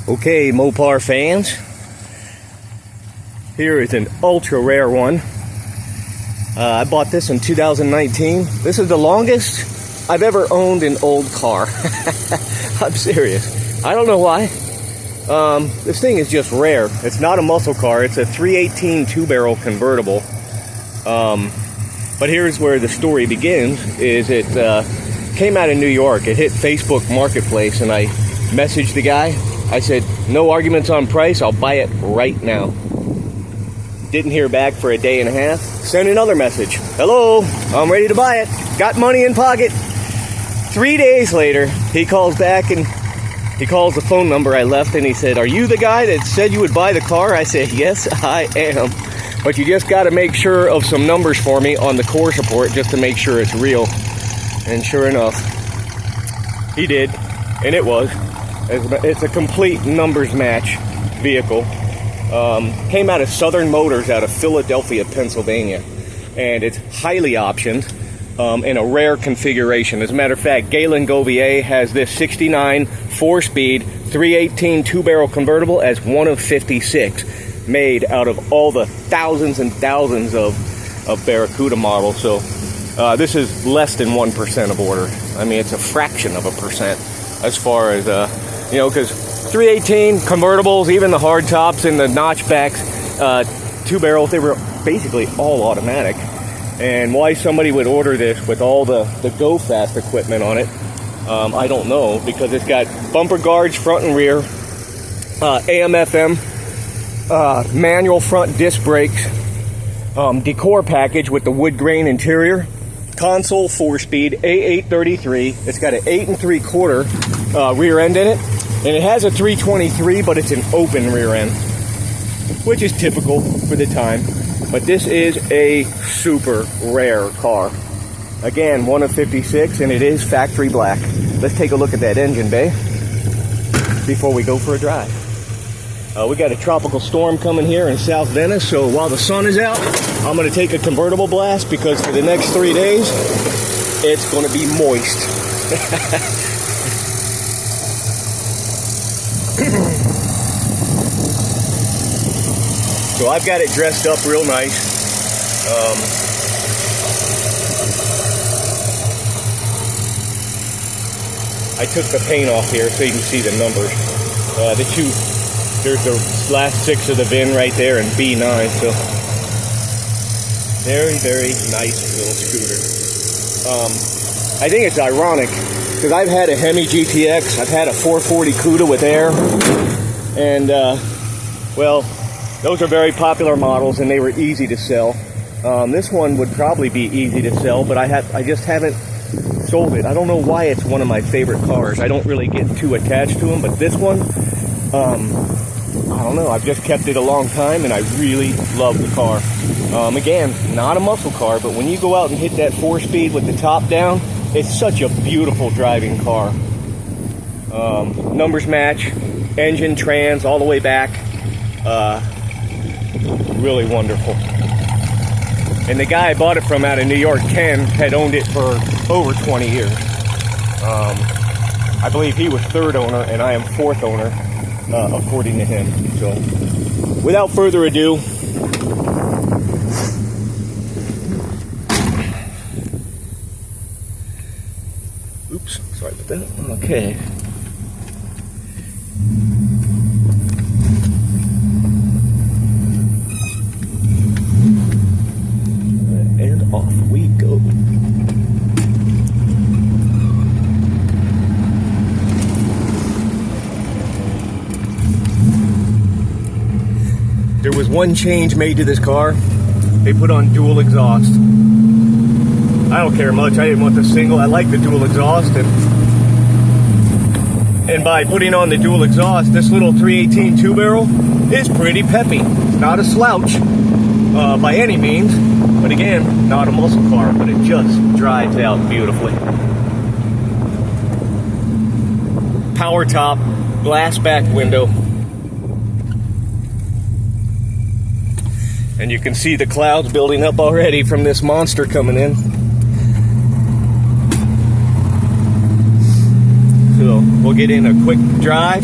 Okay, Mopar fans, here is an ultra rare one. I bought this in 2019. This is the longest I've ever owned an old car. I'm serious. I don't know why. This thing is just rare. It's not a muscle car. It's a 318 two-barrel convertible. But here's where the story begins. Is it came out of New York. It hit Facebook Marketplace, and I messaged the guy. I said, no arguments on price, I'll buy it right now. Didn't hear back for a day and a half. Sent another message. Hello, I'm ready to buy it. Got money in pocket. 3 days later, he calls back and he calls the phone number I left, and he said, are you the guy that said you would buy the car? I said, yes, I am. But you just got to make sure of some numbers for me on the core support just to make sure it's real. And sure enough, he did, and it was. It's a complete numbers match vehicle. Came out of Southern Motors out of Philadelphia, Pennsylvania. And it's highly optioned in a rare configuration. As a matter of fact, Galen Gouvier has this 69 4-speed 318 two-barrel convertible as one of 56 made out of all the thousands and thousands of Barracuda models. So this is less than 1% of order. I mean, it's a fraction of a percent as far as because 318 convertibles, even the hard tops and the notchbacks, two barrels, they were basically all automatic. And why somebody would order this with all the go fast equipment on it, I don't know, because it's got bumper guards front and rear, AM FM, manual front disc brakes, decor package with the wood grain interior, console 4-speed A833. It's got an 8 3/4 rear end in it. And it has a 323, but it's an open rear end, which is typical for the time. But this is a super rare car. Again, one of 56, and it is factory black. Let's take a look at that engine bay before we go for a drive. We got a tropical storm coming here in South Venice, so while the sun is out, I'm going to take a convertible blast because for the next 3 days, it's going to be moist. So I've got it dressed up real nice. I took the paint off here so you can see the numbers. There's the last 6 of the VIN right there and B9. So very, very nice little scooter. I think it's ironic because I've had a Hemi GTX, I've had a 440 CUDA with air, and well, those are very popular models and they were easy to sell. This one would probably be easy to sell, but I just haven't sold it. I don't know why it's one of my favorite cars. I don't really get too attached to them, but this one, I don't know, I've just kept it a long time and I really love the car. Again, not a muscle car, but when you go out and hit that 4-speed with the top down, it's such a beautiful driving car. Numbers match, engine, trans, all the way back. Really wonderful. And the guy I bought it from out of New York, Ken, had owned it for over 20 years. I believe he was 3rd owner and I am 4th owner, according to him. So, without further ado, oops, sorry about that. Okay. And off we go. There was one change made to this car. They put on dual exhaust. I don't care much. I didn't want the single. I like the dual exhaust. And by putting on the dual exhaust, this little 318 two-barrel is pretty peppy. It's not a slouch by any means. But again, not a muscle car, but it just drives out beautifully. Power top, glass back window. And you can see the clouds building up already from this monster coming in. So we'll get in a quick drive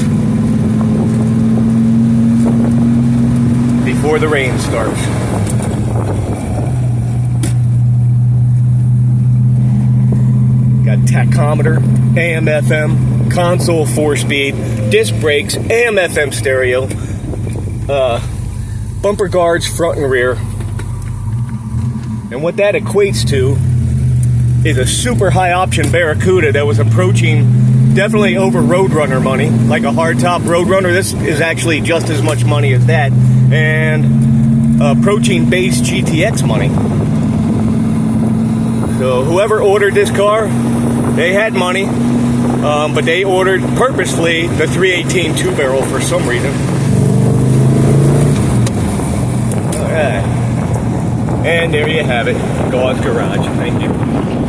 before the rain starts. Got tachometer, AM, FM, console 4-speed, disc brakes, AM, FM stereo, bumper guards front and rear. And what that equates to is a super high option Barracuda that was approaching definitely over Roadrunner money, like a hardtop Roadrunner. This is actually just as much money as that, and approaching base GTX money. So whoever ordered this car, they had money, but they ordered purposely the 318 2-barrel for some reason. All right, and there you have it, God's Garage. Thank you.